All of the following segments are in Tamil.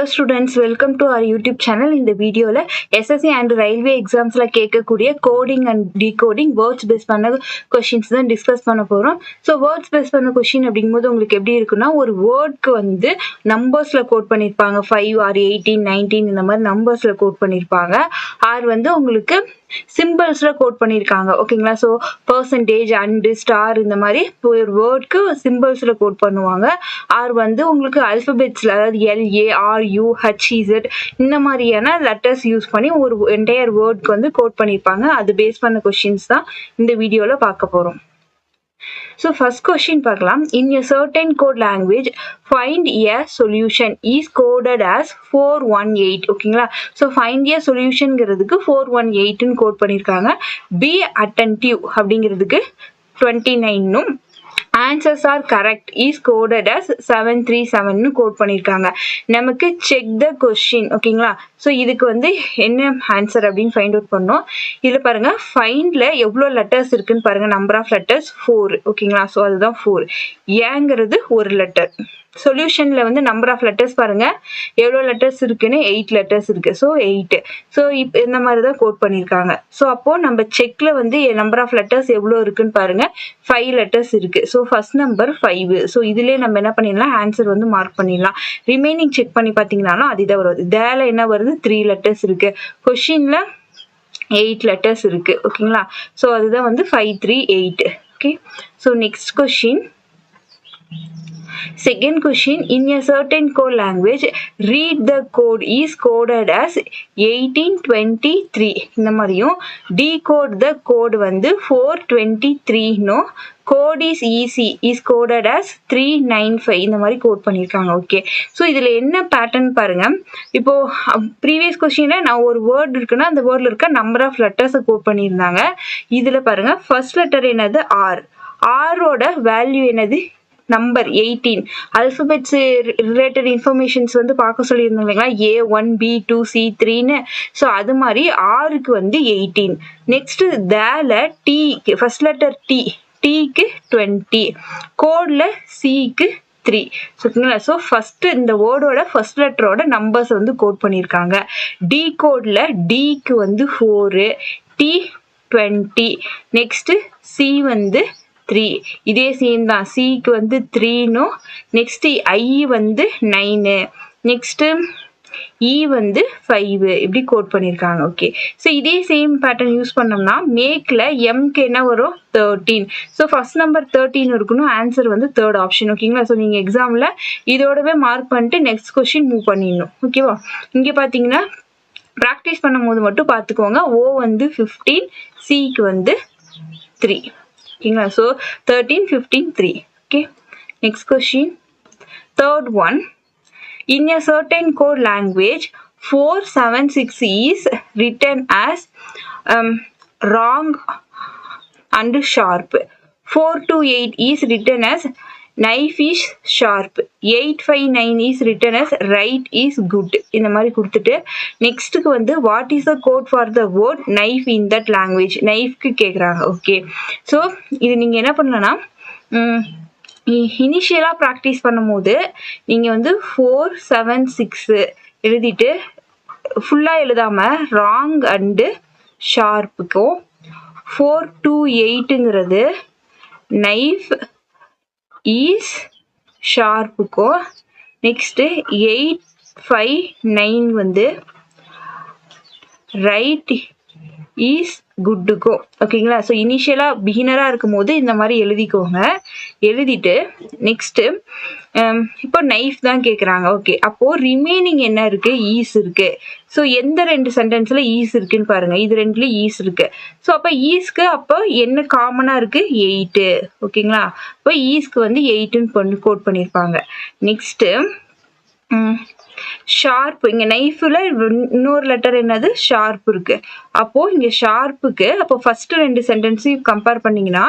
Hello students, welcome to our YouTube channel. In the video la SSC and railway exams la கேட்கக்கூடிய coding and decoding words based பண்ண questions தான் discuss பண்ண போறோம். So words based பண்ண question அப்படிங்கும்போது உங்களுக்கு எப்படி இருக்குன்னா ஒரு வேர்ட்க்கு வந்து நம்பர்ஸ்ல கோட் பண்ணிருப்பாங்க 5 or 18 19 இந்த மாதிரி நம்பர்ஸ்ல கோட் பண்ணிருப்பாங்க ஆர் வந்து உங்களுக்கு சிம்பிள்ஸ்ல கோட் பண்ணிருக்காங்க ஓகேங்களா. ஸோ பர்சன்டேஜ் அண்ட் ஸ்டார் இந்த மாதிரி ஒரு வேர்ட்க்கு சிம்பிள்ஸ்ல கோட் பண்ணுவாங்க ஆர் வந்து உங்களுக்கு அல்பபெட்ஸ்ல அதாவது LA RU HZ இந்த மாதிரியான லெட்டர்ஸ் யூஸ் பண்ணி ஒரு என்டையர் வேர்ட்க்கு வந்து கோட் பண்ணிருப்பாங்க. அது பேஸ் பண்ண கொஸ்டின்ஸ் தான் இந்த வீடியோல பார்க்க போறோம். So first question பார்க்கலாம். In a certain code language, find a solution is coded as 418. ஓகேங்களா. So find a solutionங்கிறதுக்கு 418 ன்னு கோட் பண்ணிருக்காங்க. Be attentive அப்படிங்கிறதுக்கு 29னும் answers are correct is coded as 737 ன்னு கோட் பண்ணிருக்காங்க. நமக்கு check the question ஓகேங்களா. ஸோ இதுக்கு வந்து என்ன ஆன்சர் அப்படின்னு ஃபைண்ட் அவுட் பண்ணோம். இதில் பாருங்க ஃபைண்ட்ல எவ்வளோ லெட்டர்ஸ் இருக்குன்னு பாருங்க. நம்பர் ஆஃப் லெட்டர்ஸ் 4 ஓகேங்களா. ஸோ அதுதான் 4. ஏங்கிறது ஒரு லெட்டர். சொல்யூஷன்ல வந்து நம்பர் ஆஃப் லெட்டர்ஸ் பாருங்க எவ்வளோ லெட்டர்ஸ் இருக்குன்னு 8 லெட்டர்ஸ் இருக்கு. ஸோ 8. ஸோ இப்போ இந்த மாதிரி தான் கோட் பண்ணியிருக்காங்க. ஸோ அப்போ நம்ம செக்ல வந்து நம்பர் ஆஃப் லெட்டர்ஸ் எவ்வளோ இருக்குன்னு பாருங்க 5 லெட்டர்ஸ் இருக்கு. So first number 5. ஸோ இதுலேயே நம்ம என்ன பண்ணிடலாம் ஆன்சர் வந்து மார்க் பண்ணிடலாம். ரிமைனிங் செக் பண்ணி பார்த்தீங்கன்னாலும் அதுதான் வருது. தேல என்ன வருது 3 லெட்டர்ஸ் இருக்கு. கொஸ்டின்ல 8 லெட்டர்ஸ் இருக்கு ஓகேங்களா. ஸோ அதுதான் வந்து 5 3 8. Okay. So next question. Second question, in a certain code language, read the code is coded as 1823. இந்த மாதிரியும் decode the code வந்து 423 no code is easy is coded as 395 இந்த மாதிரி கோட் பண்ணியிருக்காங்க. ஓகே. ஸோ இதில் என்ன பேட்டர்ன் பாருங்க. இப்போ ப்ரீவியஸ் கொஸ்டினில் நான் ஒரு வேர்ட் இருக்குன்னா அந்த வேர்டில் இருக்க நம்பர் ஆஃப் லெட்டர்ஸை கோட் பண்ணியிருந்தாங்க. இதில் பாருங்க ஃபர்ஸ்ட் லெட்டர் என்னது ஆர். ஆரோட வேல்யூ என்னது நம்பர் 18. அல்பபெட்ஸ் ரிலேட்டட் இன்ஃபர்மேஷன்ஸ் வந்து பார்க்க சொல்லியிருந்தோம் இல்லைங்களா. A1 B2 C3ன்னு. ஸோ அது மாதிரி ஆருக்கு வந்து 18. நெக்ஸ்ட் தேல டீக்கு ஃபர்ஸ்ட் லெட்டர் டீக்கு 20. கோட்ல சிக்கு 3. ஓகேங்களா. ஸோ ஃபர்ஸ்ட் இந்த வேர்டோட ஃபர்ஸ்ட் லெட்டரோட நம்பர்ஸ் வந்து கோட் பண்ணியிருக்காங்க. டி கோட்ல டிக்கு வந்து 4 T 20. நெக்ஸ்ட் சி வந்து 3. இதே சேம் தான். சிக்கு வந்து 3 நெக்ஸ்ட் ஐ வந்து 9. நெக்ஸ்ட் இ வந்து 5 இப்படி கோட் பண்ணியிருக்காங்க. ஓகே. ஸோ இதே சேம் பேட்டர்ன் யூஸ் பண்ணோம்னா மேக்ல எம்க்கு என்ன வரும் 13. ஸோ ஃபர்ஸ்ட் நம்பர் 13 இருக்கணும். ஆன்சர் வந்து தேர்ட் ஆப்ஷன் ஓகேங்களா. ஸோ நீங்கள் எக்ஸாமில் இதோடவே மார்க் பண்ணிட்டு நெக்ஸ்ட் கொஸ்டின் மூவ் பண்ணிடணும் ஓகேவா. இங்கே பார்த்தீங்கன்னா ப்ராக்டிஸ் பண்ணும் போது மட்டும் பார்த்துக்கோங்க. ஓ வந்து 15 சிக்கு வந்து 3 ஓகேங்களா. So 13 15 3. Okay. Next question. Third one. In a certain code language, 476 is written as wrong and sharp. 428 is written as knife is sharp. 859 is written as right is good. இந்த மாதிரி கொடுத்துட்டு நெக்ஸ்ட்டுக்கு வந்து what is the code for the word knife in that language. நைஃப்க்கு கேட்குறாங்க. ஓகே. ஸோ இது நீங்கள் என்ன பண்ணலன்னா இனிஷியலாக ப்ராக்டிஸ் பண்ணும்போது நீங்கள் வந்து 476 எழுதிட்டு ஃபுல்லாக எழுதாமல் ராங் அண்டு ஷார்ப்புக்கும் 428ங்கிறது நைஃப் ஈஸ் ஷார்ப்புக்கும் நெக்ஸ்ட்டு 859 வந்து ரைட் ஈஸ் குட்டுக்கும் ஓகேங்களா. ஸோ இனிஷியலாக பிகினராக இருக்கும் போது இந்த மாதிரி எழுதிக்கோங்க. எழுதிட்டு நெக்ஸ்ட்டு இப்போ நைஃப் தான் கேட்குறாங்க. ஓகே. அப்போது ரிமைனிங் என்ன இருக்குது ஈஸ் இருக்குது. ஸோ எந்த 2 சென்டென்ஸில் ஈஸ் இருக்குன்னு பாருங்கள். இது 2லேயும் ஈஸ் இருக்குது. ஸோ அப்போ ஈஸ்க்கு அப்போ என்ன காமனாக இருக்குது 8 ஓகேங்களா. அப்போ ஈஸ்க்கு வந்து 8ன்னு கோட் பண்ணியிருப்பாங்க. Next sharp. இங்கே நைஃபில் இன்னொரு லெட்டர் என்னது ஷார்ப் இருக்கு. அப்போ இங்கே ஷார்ப்புக்கு அப்போ ஃபர்ஸ்ட் 2 சென்டென்ஸையும் கம்பேர் பண்ணிங்கன்னா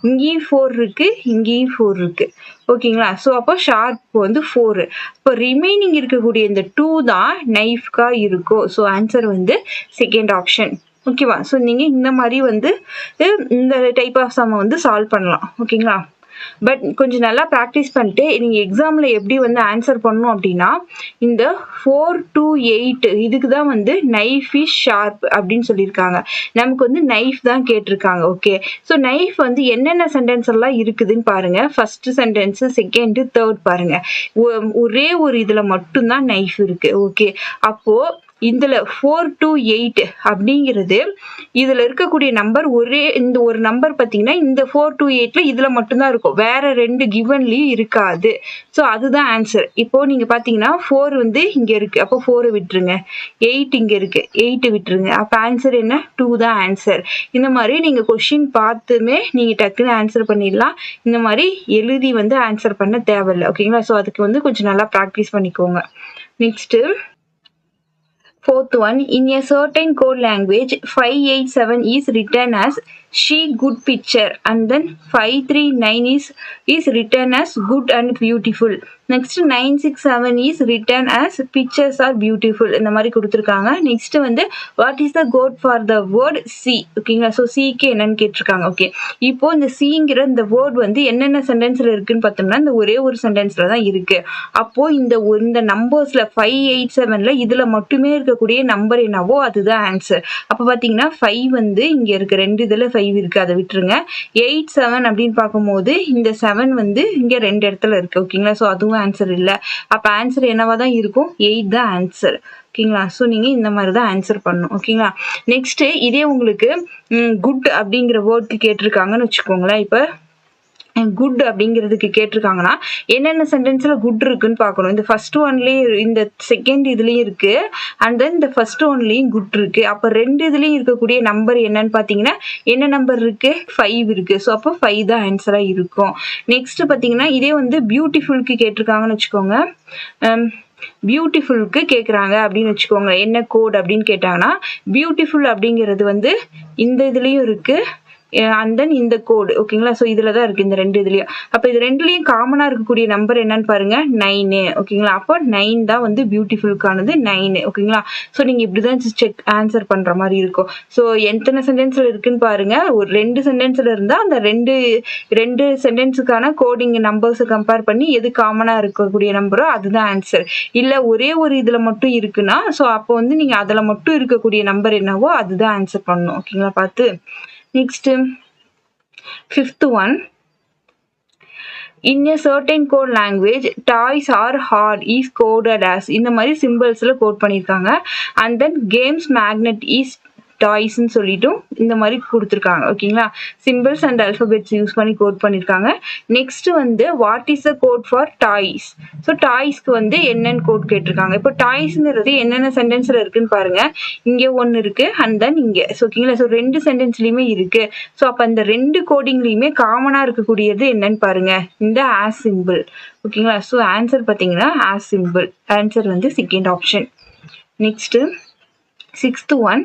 இங்கேயும் 4 இருக்கு இங்கேயும் 4 இருக்கு ஓகேங்களா. ஸோ அப்போ ஷார்ப் வந்து 4. இப்போ ரிமைனிங் இருக்கக்கூடிய இந்த 2 தான் நைஃப்கா இருக்கும். ஸோ ஆன்சர் வந்து செகண்ட் ஆப்ஷன் ஓகேவா. ஸோ நீங்கள் இந்த மாதிரி வந்து இந்த டைப் ஆஃப் சம்மை வந்து சால்வ் பண்ணலாம் ஓகேங்களா. பட் கொஞ்சம் நல்லா ப்ராக்டிஸ் பண்ணிட்டு நீங்கள் எக்ஸாமில் எப்படி வந்து ஆன்சர் பண்ணணும் அப்படின்னா இந்த 4 to 8 இதுக்கு தான் வந்து நைஃப் இஸ் ஷார்ப் அப்படின்னு சொல்லியிருக்காங்க. நமக்கு வந்து நைஃப் தான் கேட்டிருக்காங்க. ஓகே, ஸோ நைஃப் வந்து என்னென்ன சென்டென்ஸ் எல்லாம் இருக்குதுன்னு பாருங்க. ஃபர்ஸ்ட் சென்டென்ஸ், செகண்ட், தேர்ட் பாருங்க. ஒரே ஒரு இதில் மட்டும்தான் நைஃப் இருக்கு. ஓகே, அப்போ இதில் 4 to 8 அப்படிங்கிறது இதில் இருக்கக்கூடிய நம்பர் இந்த ஒரு நம்பர் பார்த்தீங்கன்னா இந்த 4 to 8ல இதில் மட்டும்தான் இருக்கும், வேற 2 கிவன்லையும் இருக்காது. ஸோ அதுதான் ஆன்சர். இப்போ நீங்கள் பார்த்தீங்கன்னா 4 வந்து இங்கே இருக்கு, அப்போ 4 விட்டுருங்க. 8 இங்கே இருக்கு, 8 விட்டுருங்க. அப்போ ஆன்சர் என்ன? 2 தான் ஆன்சர். இந்த மாதிரி நீங்கள் கொஸ்டின் பார்த்துமே நீங்கள் டக்குன்னு ஆன்சர் பண்ணிடலாம். இந்த மாதிரி எழுதி வந்து ஆன்சர் பண்ண தேவையில்லை. ஓகேங்களா? ஸோ அதுக்கு வந்து கொஞ்சம் நல்லா ப்ராக்டிஸ் பண்ணிக்கோங்க. Next fourth one, in a certain code language 587 is written as she good picture, and then 539 is written as good and beautiful. Next 967 is written as pictures are beautiful. இந்த மாதிரி கொடுத்துருக்காங்க. நெக்ஸ்ட் வந்து what is the code for the word see? ஓகேங்களா? ஸோ சிக்கு என்னன்னு கேட்டிருக்காங்க. ஓகே, இப்போ இந்த சிங்கிற இந்த வேர்ட் வந்து என்னென்ன சென்டென்ஸ்ல இருக்குன்னு பார்த்தோம்னா இந்த ஒரே ஒரு சென்டென்ஸ்ல தான் இருக்கு. அப்போ இந்த நம்பர்ஸ்ல 587ல இதுல மட்டுமே இருக்கக்கூடிய நம்பர் என்னவோ அதுதான் ஆன்சர். அப்போ பார்த்தீங்கன்னா 5 வந்து இங்க இருக்கு, 2 இதுல 5 இருக்கு, அதை விட்டுருங்க. 8 7 அப்படின்னு பார்க்கும்போது இந்த 7 வந்து இங்க 2 இடத்துல இருக்கு. ஓகேங்களா? ஸோ அதுவும் ஆன்சர் இல்லை. அப்போ ஆன்சர் என்னவா தான் இருக்கும்? 8 தான் ஆன்சர். ஓகேங்களா? ஸோ நீங்கள் இந்த மாதிரி தான் ஆன்சர் பண்ணணும். ஓகேங்களா? நெக்ஸ்ட்டு இதே உங்களுக்கு குட் அப்படிங்கிற வேர்டுக்கு கேட்டிருக்காங்கன்னு வச்சுக்கோங்களேன். இப்போ குட் அப்படிங்கிறதுக்கு கேட்டிருக்காங்கன்னா என்னென்ன சென்டென்ஸில் குட் இருக்குன்னு பார்க்கணும். இந்த ஃபர்ஸ்ட் ஒன்லேயும் இந்த செகண்ட் இதுலேயும் இருக்கு, அண்ட் தென் இந்த ஃபர்ஸ்ட் ஒன்லேயும் குட் இருக்கு. அப்போ 2 இதுலேயும் இருக்கக்கூடிய நம்பர் என்னன்னு பார்த்தீங்கன்னா என்ன நம்பர் இருக்கு? 5 இருக்கு. ஸோ அப்போ 5 தான் ஆன்சராக இருக்கும். நெக்ஸ்ட் பார்த்தீங்கன்னா இதே வந்து பியூட்டிஃபுல்க்கு கேட்டிருக்காங்கன்னு வச்சுக்கோங்க. பியூட்டிஃபுல்க்கு கேட்குறாங்க அப்படின்னு வச்சுக்கோங்க. என்ன கோட் அப்படின்னு கேட்டாங்கன்னா பியூட்டிஃபுல் அப்படிங்கிறது வந்து இந்த இதுலேயும் இருக்கு, அண்ட் தென் இந்த கோடு. ஓகேங்களா? ஸோ இதில் தான் இருக்குது, இந்த 2 இதுலையும். அப்போ இது 2லையும் காமனாக இருக்கக்கூடிய நம்பர் என்னன்னு பாருங்க, 9. ஓகேங்களா? அப்போ 9 தான் வந்து பியூட்டிஃபுல்கானது, 9. ஓகேங்களா? ஸோ நீங்கள் இப்படி தான் செக் ஆன்சர் பண்ணுற மாதிரி இருக்கும். ஸோ எத்தனை சென்டென்ஸில் இருக்குன்னு பாருங்க. ஒரு 2 சென்டென்ஸில் இருந்தால் அந்த ரெண்டு சென்டென்ஸுக்கான கோடிங் நம்பர்ஸை கம்பேர் பண்ணி எது காமனாக இருக்கக்கூடிய நம்பரோ அதுதான் ஆன்சர். இல்லை ஒரே ஒரு இதில் மட்டும் இருக்குன்னா ஸோ அப்போ வந்து நீங்கள் அதில் மட்டும் இருக்கக்கூடிய நம்பர் என்னவோ அதுதான் ஆன்சர் பண்ணணும். ஓகேங்களா? பார்த்து next fifth one, in a certain code language toys are hard is coded as இந்த மாதிரி சிம்பிள்ஸ்ல கோட் பண்ணியிருக்காங்க. and then games magnet is டாய்ஸ்ன்னு சொல்லிட்டும் இந்த மாதிரி கொடுத்துருக்காங்க. ஓகேங்களா? சிம்பிள்ஸ் அண்ட் அல்ஃபபெட்ஸ் யூஸ் பண்ணி கோட் பண்ணியிருக்காங்க. நெக்ஸ்ட் வந்து what is the code for toys? So டாய்ஸ்க்கு வந்து என்னென்னு கோட் கேட்டிருக்காங்க. இப்போ டாய்ஸ்ங்கிறது என்னென்ன சென்டென்ஸில் இருக்குன்னு பாருங்க. இங்கே ஒன்று இருக்கு, அண்ட் தென் இங்கே. ஸோ ஓகேங்களா? ஸோ 2 சென்டென்ஸ்லையுமே இருக்கு. ஸோ அப்போ அந்த 2 கோடிங்லையுமே காமனாக இருக்கக்கூடியது என்னன்னு பாருங்க, இந்த ஆஸ் சிம்பிள். ஓகேங்களா? ஸோ ஆன்சர் பார்த்தீங்கன்னா ஆஸ் சிம்பிள். ஆன்சர் வந்து second option. Next sixth one,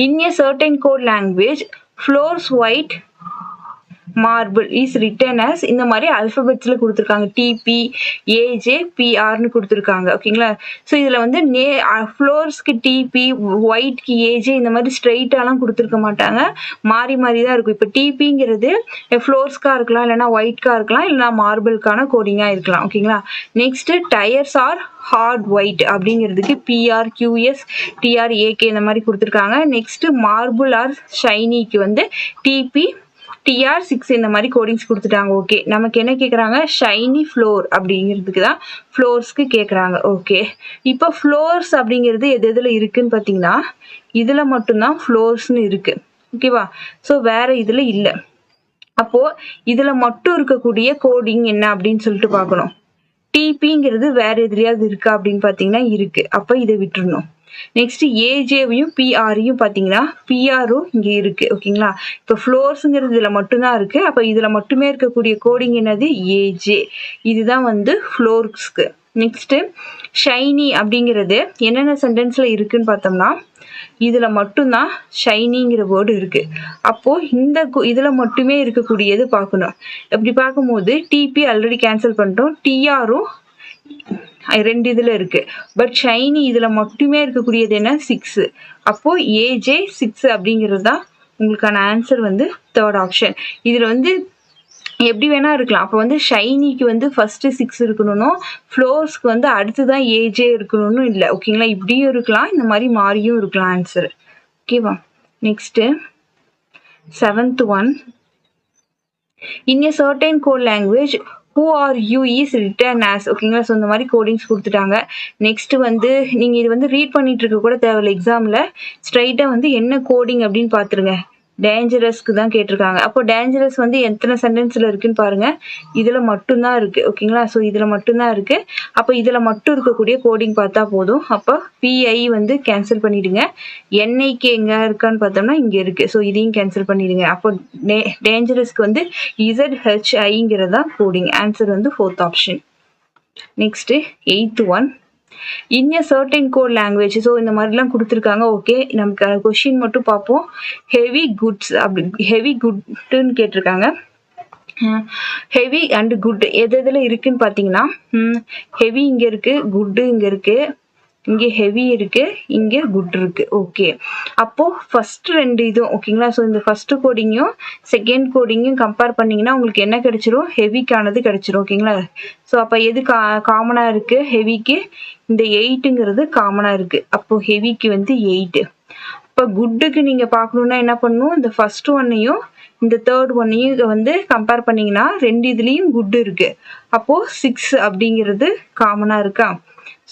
in a certain code language floors white marble is written as இந்த மாதிரி அல்பபெட்ஸ்ல கொடுத்துருக்காங்க. டிபி ஏஜே பிஆர்னு கொடுத்துருக்காங்க. ஓகேங்களா? ஸோ இதில் வந்து ஃப்ளோர்ஸ்க்கு டிபி, ஒயிட்க்கு ஏஜே இந்த மாதிரி ஸ்ட்ரெயிட்டாலாம் கொடுத்துருக்க மாட்டாங்க, மாறி மாறி தான் இருக்கும். இப்போ டிபிங்கிறது ஃப்ளோர்ஸ்க்காக இருக்கலாம், இல்லைனா ஒயிட்காக இருக்கலாம், இல்லைனா மார்பிள்கான கோடிங்காக இருக்கலாம். ஓகேங்களா? Next tyres are hard white அப்படிங்கிறதுக்கு பிஆர் கியூஎஸ் டிஆர்ஏகே இந்த மாதிரி கொடுத்துருக்காங்க. நெக்ஸ்ட் மார்பிள் ஆர் ஷைனிக்கு வந்து டிபி TR6 இந்த மாதிரி கோடிங்ஸ் கொடுத்துட்டாங்க. ஓகே, நமக்கு என்ன கேட்குறாங்க? ஷைனி ஃப்ளோர் அப்படிங்கிறதுக்கு தான் ஃப்ளோர்ஸ்க்கு கேட்குறாங்க. ஓகே, இப்போ ஃப்ளோர்ஸ் அப்படிங்கிறது எது எதில் இருக்குன்னு பார்த்தீங்கன்னா இதில் மட்டும்தான் ஃப்ளோர்ஸ்னு இருக்குது. ஓகேவா? ஸோ வேறு இதில் இல்லை. அப்போது இதில் மட்டும் இருக்கக்கூடிய கோடிங் என்ன அப்படின்னு சொல்லிட்டு பார்க்கணும். டிபிங்கிறது வேறு எதுலையாவது இருக்கா அப்படின்னு பார்த்தீங்கன்னா இருக்குது. அப்போ இதை விட்டுருணும். நெக்ஸ்ட் ஏஜேவையும் பிஆரையும் பார்த்தீங்கன்னா பிஆரும் இங்கே இருக்குது. ஓகேங்களா? இப்போ ஃப்ளோர்ஸுங்கிறது இதில் மட்டும்தான் இருக்குது. அப்போ இதில் மட்டுமே இருக்கக்கூடிய கோடிங் என்னது? ஏஜே. இதுதான் வந்து ஃப்ளோர்ஸ்க்கு. நெக்ஸ்ட்டு ஷைனி அப்படிங்கிறது என்னென்ன சென்டென்ஸில் இருக்குதுன்னு பார்த்தோம்னா இதில் மட்டும்தான் ஷைனிங்கிற வேர்டு இருக்குது. அப்போது இந்த இதில் மட்டுமே இருக்கக்கூடியது பார்க்கணும். அப்படி பார்க்கும்போது டிபி ஆல்ரெடி கேன்சல் பண்ணிட்டோம், டிஆரும் 2 இதில் இருக்குது. பட் ஷைனி இதில் மட்டுமே இருக்கக்கூடியது என்ன? 6. அப்போது ஏஜே 6 அப்படிங்கிறது தான் உங்களுக்கான ஆன்சர் வந்து தேர்ட் ஆப்ஷன். இதில் வந்து எப்படி வேணா இருக்கலாம். அப்போ வந்து ஷைனிக்கு வந்து ஃபர்ஸ்ட் 6 இருக்கணும், ஃப்ளோர்ஸ்க்கு வந்து அடுத்துதான் ஏஜே இருக்கணும்னு இல்லை. ஓகேங்களா, இப்படியும் இருக்கலாம், இந்த மாதிரி மாறியும் இருக்கலாம் ஆன்சர். ஓகேவா. Next 7th one. In a certain code language, who are you is written as. ஓகேங்களா, ஸோ இந்த மாதிரி கோடிங்ஸ் கொடுத்துட்டாங்க. நெக்ஸ்ட் வந்து நீங்கள் இது வந்து ரீட் பண்ணிட்டு இருக்க கூட தேவையில்ல. எக்ஸாமில் ஸ்ட்ரைட்டாக வந்து என்ன கோடிங் அப்படின்னு பார்த்துருங்க. டேஞ்சரஸ்க்கு தான் கேட்டிருக்காங்க. அப்போ டேஞ்சரஸ் வந்து எத்தனை சென்டென்ஸில் இருக்குன்னு பாருங்க. இதில் மட்டும்தான் இருக்கு. ஓகேங்களா, ஸோ இதில் மட்டும்தான் இருக்கு. அப்போ இதில் மட்டும் இருக்கக்கூடிய கோடிங் பார்த்தா போதும். அப்போ பிஐ வந்து கேன்சல் பண்ணிடுங்க. என்ஐக்கு எங்கே இருக்கான்னு பார்த்தோம்னா இங்கே இருக்கு. ஸோ இதையும் கேன்சல் பண்ணிடுங்க. அப்போ டேஞ்சரஸ்க்கு வந்து ZHIங்கிறது தான் கோடிங். ஆன்சர் வந்து 4th option. Next 8th one. In a certain code language. So இந்த மாதிரிலாம் கொடுத்துருக்காங்க. ஓகே, நமக்கு கொஷின் மட்டும் பார்ப்போம். ஹெவி குட்ஸ் அப்படி ஹெவி குட்னு கேட்டிருக்காங்க. ஹெவி அண்ட் குட் எது எதில் இருக்குன்னு பார்த்தீங்கன்னா ஹெவி இங்கே இருக்கு, குட்டு இங்கே இருக்கு, இங்கே ஹெவி இருக்கு, இங்கே குட் இருக்கு. ஓகே, அப்போ ஃபர்ஸ்ட் ரெண்டு இதுவும் ஓகேங்களா. ஸோ இந்த ஃபர்ஸ்ட் கோடிங்கும் செகண்ட் கோடிங்கும் கம்பேர் பண்ணீங்கன்னா உங்களுக்கு என்ன கிடைச்சிரும்? ஹெவிக்கானது கிடைச்சிரும். ஓகேங்களா, ஸோ அப்போ எது காமனாக இருக்கு? ஹெவிக்கு இந்த 8ங்கிறது காமனாக இருக்கு. அப்போ ஹெவிக்கு வந்து 8. இப்போ குட்டுக்கு நீங்கள் பார்க்கணுன்னா என்ன பண்ணணும்? இந்த ஃபர்ஸ்ட் ஒன்னையும் இந்த தேர்ட் ஒன்னையும் வந்து கம்பேர் பண்ணீங்கன்னா ரெண்டு இதுலேயும் குட் இருக்கு. அப்போ 6 அப்படிங்கிறது காமனாக இருக்கா?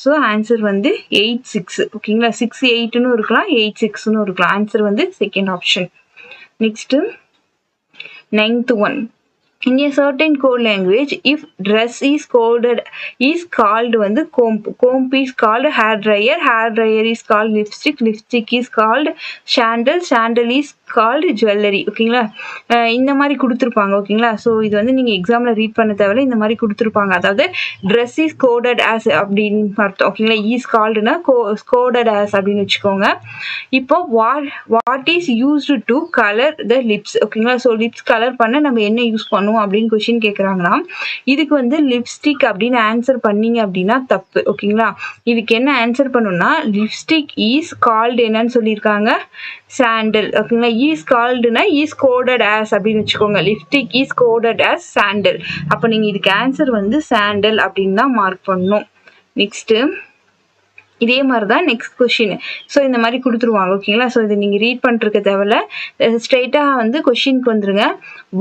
ஸோ ஆன்சர் வந்து 8 6. ஓகேங்களா, 6 8ன்னு இருக்கலாம், 8 6ன்னு இருக்கலாம். ஆன்சர் வந்து second option. Next 9th one. In a certain code language, if dress is called வந்து comb is called hair dryer is called lipstick is called sandal is called jewelry. ஓகேங்களா, இந்த மாதிரி கொடுத்துருப்பாங்க. ஓகேங்களா, ஸோ இது வந்து நீங்கள் எக்ஸாமில் ரீட் பண்ண தேவையில்ல, இந்த மாதிரி கொடுத்துருப்பாங்க. அதாவது ட்ரெஸ் இஸ் கோடட் ஆஸ் அப்படின்னு அர்த்தம். ஓகேங்களா, ஈஸ் கால்டுனா கோடட் ஆஸ் அப்படின்னு வச்சுக்கோங்க. இப்போ what is used to colour the lips. ஓகேங்களா, ஸோ லிப்ஸ் கலர் பண்ண நம்ம என்ன யூஸ் பண்ணுவோம் அப்படின்னு கொஸ்டின் கேட்குறாங்கன்னா இதுக்கு வந்து லிப்ஸ்டிக் அப்படின்னு ஆன்சர் பண்ணீங்க அப்படின்னா தப்பு. ஓகேங்களா, இதுக்கு என்ன ஆன்சர் பண்ணணும்னா லிப்ஸ்டிக் இஸ் கால்டு என்னன்னு சொல்லியிருக்காங்க? சாண்டல். ஓகேங்களா, இஸ் கால்டுனா இஸ் கோடட் ஆஸ் அப்படின்னு வச்சுக்கோங்க. Lipstick is coded as sandal. அப்போ நீங்கள் இதுக்கு ஆன்சர் வந்து சாண்டல் அப்படின்னு தான் மார்க் பண்ணணும். நெக்ஸ்ட்டு இதே மாதிரி தான் நெக்ஸ்ட் கொஷின். ஸோ இந்த மாதிரி கொடுத்துருவாங்க. ஓகேங்களா, ஸோ இதை நீங்கள் ரீட் பண்ணிருக்க தேவையில்ல, ஸ்ட்ரைட்டாக வந்து கொஷினுக்கு வந்துருங்க.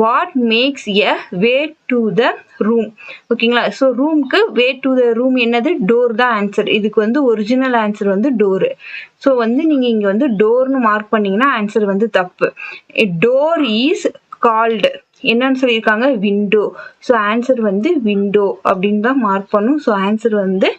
What makes a way to the room. ஓகேங்களா, ஸோ ரூம்க்கு வே டு த ரூம் என்னது? டோர் தான் ஆன்சர். இதுக்கு வந்து ஒரிஜினல் ஆன்சர் வந்து டோரு. ஸோ வந்து நீங்கள் இங்கே வந்து டோர்னு மார்க் பண்ணிங்கன்னா ஆன்சர் வந்து தப்பு. டோர் இஸ் கால்டு என்னன்னு சொல்லியிருக்காங்க? விண்டோ. ஸோ ஆன்சர் வந்து விண்டோ அப்படின்னு தான் மார்க் பண்ணும். ஸோ ஆன்சர் வந்து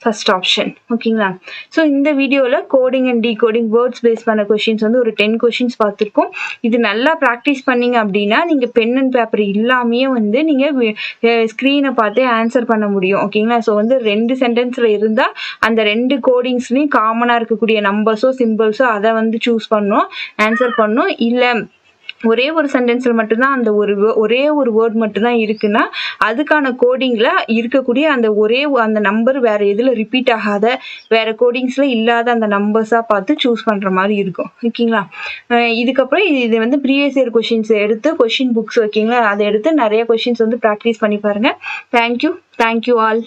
ஃபர்ஸ்ட் ஆப்ஷன். ஓகேங்களா, ஸோ இந்த வீடியோவில் coding and decoding words base பண்ண கொஷின்ஸ் வந்து ஒரு 10 கொஷின்ஸ் பார்த்துருக்கோம். இது நல்லா ப்ராக்டிஸ் பண்ணீங்க அப்படின்னா நீங்கள் பென் அண்ட் பேப்பர் இல்லாமையே வந்து நீங்கள் ஸ்க்ரீனை பார்த்தே ஆன்சர் பண்ண முடியும். ஓகேங்களா, ஸோ வந்து 2 சென்டென்ஸில் இருந்தால் அந்த 2 கோடிங்ஸ்லையும் காமனாக இருக்கக்கூடிய நம்பர்ஸோ சிம்பிள்ஸோ அதை வந்து சூஸ் பண்ணணும், ஆன்சர் பண்ணணும். இல்லை ஒரே ஒரு சென்டென்ஸில் மட்டும்தான் அந்த ஒரே ஒரு வேர்ட் மட்டும்தான் இருக்குன்னா அதுக்கான கோடிங்கில் இருக்கக்கூடிய அந்த நம்பர் வேற எதில் ரிப்பீட் ஆகாத வேற கோடிங்ஸில் இல்லாத அந்த நம்பர்ஸாக பார்த்து சூஸ் பண்ணுற மாதிரி இருக்கும். ஓகேங்களா, இதுக்கப்புறம் இது வந்து ப்ரீவியஸ் இயர் கொஷின்ஸ் எடுத்து கொஷின் புக்ஸ் ஓகேங்களா அதை எடுத்து நிறைய கொஷின்ஸ் வந்து ப்ராக்டிஸ் பண்ணி பாருங்கள். Thank you all.